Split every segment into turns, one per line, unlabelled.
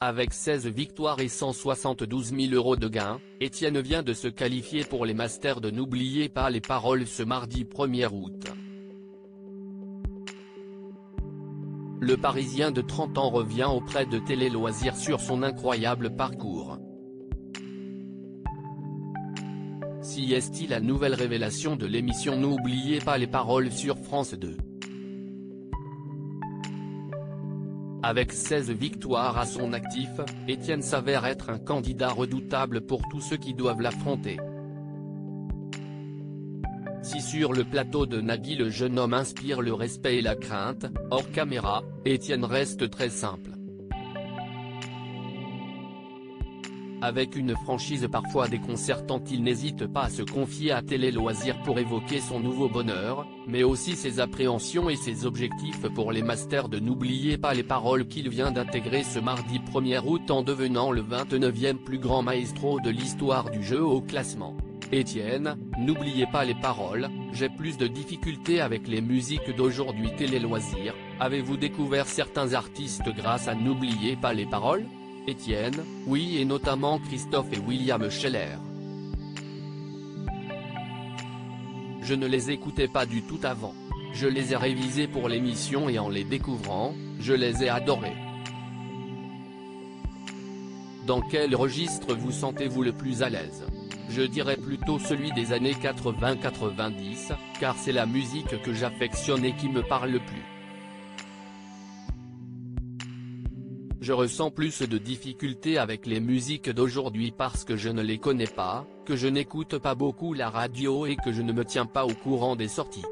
Avec 16 victoires et 172 000 € de gains, Étienne vient de se qualifier pour les Masters de N'oubliez pas les paroles ce mardi 1er août. Le Parisien de 30 ans revient auprès de Télé Loisirs sur son incroyable parcours. Si est-il la nouvelle révélation de l'émission N'oubliez pas les paroles sur France 2. Avec 16 victoires à son actif, Étienne s'avère être un candidat redoutable pour tous ceux qui doivent l'affronter. Si sur le plateau de Nagui le jeune homme inspire le respect et la crainte, hors caméra, Étienne reste très simple. Avec une franchise parfois déconcertante, il n'hésite pas à se confier à Télé Loisirs pour évoquer son nouveau bonheur, mais aussi ses appréhensions et ses objectifs pour les Masters de N'oubliez pas les paroles qu'il vient d'intégrer ce mardi 1er août en devenant le 29e plus grand maestro de l'histoire du jeu au classement. Étienne, n'oubliez pas les paroles, j'ai plus de difficultés avec les musiques d'aujourd'hui. Télé Loisirs, avez-vous découvert certains artistes grâce à N'oubliez pas les paroles ? Étienne, oui, et notamment Christophe et William Scheller. Je ne les écoutais pas du tout avant. Je les ai révisés pour l'émission et en les découvrant, je les ai adorés. Dans quel registre vous sentez-vous le plus à l'aise ? Je dirais plutôt celui des années 80-90, car c'est la musique que j'affectionne et qui me parle le plus. Je ressens plus de difficultés avec les musiques d'aujourd'hui parce que je ne les connais pas, que je n'écoute pas beaucoup la radio et que je ne me tiens pas au courant des sorties.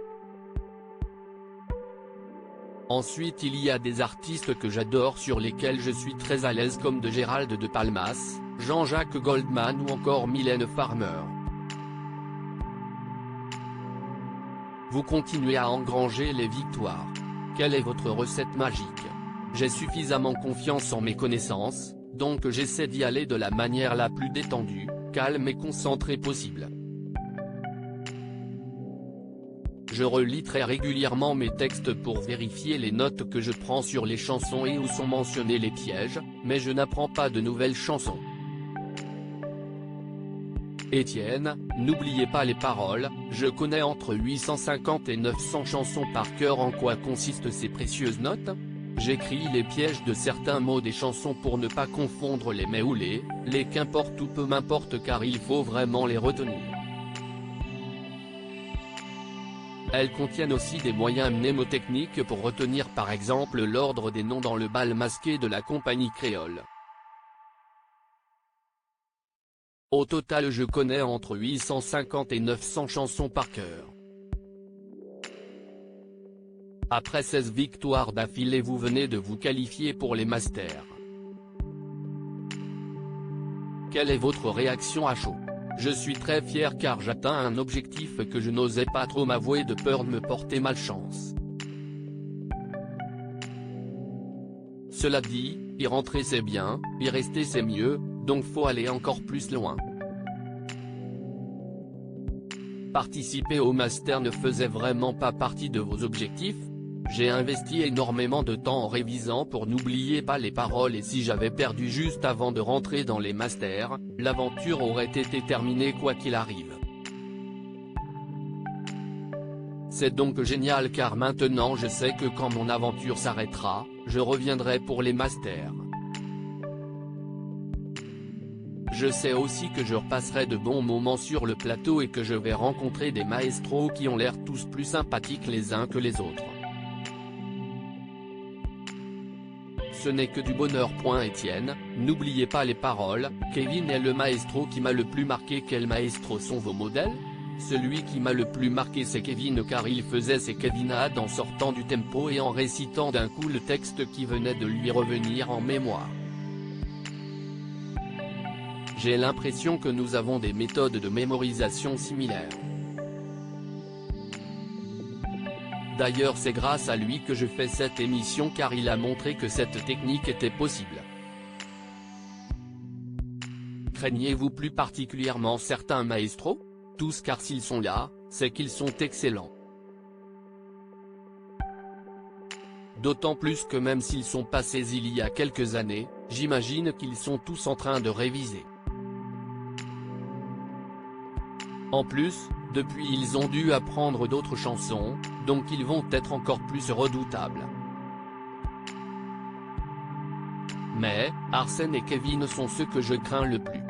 Ensuite il y a des artistes que j'adore sur lesquels je suis très à l'aise comme de Gérald de Palmas, Jean-Jacques Goldman ou encore Mylène Farmer. Vous continuez à engranger les victoires. Quelle est votre recette magique ? J'ai suffisamment confiance en mes connaissances, donc j'essaie d'y aller de la manière la plus détendue, calme et concentrée possible. Je relis très régulièrement mes textes pour vérifier les notes que je prends sur les chansons et où sont mentionnés les pièges, mais je n'apprends pas de nouvelles chansons. Étienne, n'oubliez pas les paroles, je connais entre 850 et 900 chansons par cœur. En quoi consistent ces précieuses notes ? J'écris les pièges de certains mots des chansons pour ne pas confondre les mais ou les qu'importe ou peu m'importe car il faut vraiment les retenir. Elles contiennent aussi des moyens mnémotechniques pour retenir par exemple l'ordre des noms dans le bal masqué de la compagnie créole. Au total je connais entre 850 et 900 chansons par cœur. Après 16 victoires d'affilée vous venez de vous qualifier pour les Masters. Quelle est votre réaction à chaud ? Je suis très fier car j'atteins un objectif que je n'osais pas trop m'avouer de peur de me porter malchance. Cela dit, y rentrer c'est bien, y rester c'est mieux, donc faut aller encore plus loin. Participer au Master ne faisait vraiment pas partie de vos objectifs ? J'ai investi énormément de temps en révisant pour N'oubliez pas les paroles et si j'avais perdu juste avant de rentrer dans les Masters, l'aventure aurait été terminée quoi qu'il arrive. C'est donc génial car maintenant je sais que quand mon aventure s'arrêtera, je reviendrai pour les Masters. Je sais aussi que je repasserai de bons moments sur le plateau et que je vais rencontrer des maestros qui ont l'air tous plus sympathiques les uns que les autres. Ce n'est que du bonheur. Étienne, n'oubliez pas les paroles, Kevin est le maestro qui m'a le plus marqué. Quels maestros sont vos modèles ? Celui qui m'a le plus marqué c'est Kevin car il faisait ses kevinades en sortant du tempo et en récitant d'un coup le texte qui venait de lui revenir en mémoire. J'ai l'impression que nous avons des méthodes de mémorisation similaires. D'ailleurs c'est grâce à lui que je fais cette émission car il a montré que cette technique était possible. Craignez-vous plus particulièrement certains maestros ? Tous car s'ils sont là, c'est qu'ils sont excellents. D'autant plus que même s'ils sont passés il y a quelques années, j'imagine qu'ils sont tous en train de réviser. En plus, depuis ils ont dû apprendre d'autres chansons, donc ils vont être encore plus redoutables. Mais, Arsène et Kevin sont ceux que je crains le plus.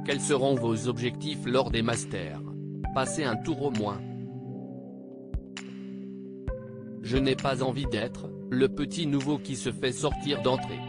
Quels seront vos objectifs lors des Masters? Passer un tour au moins. Je n'ai pas envie d'être le petit nouveau qui se fait sortir d'entrée.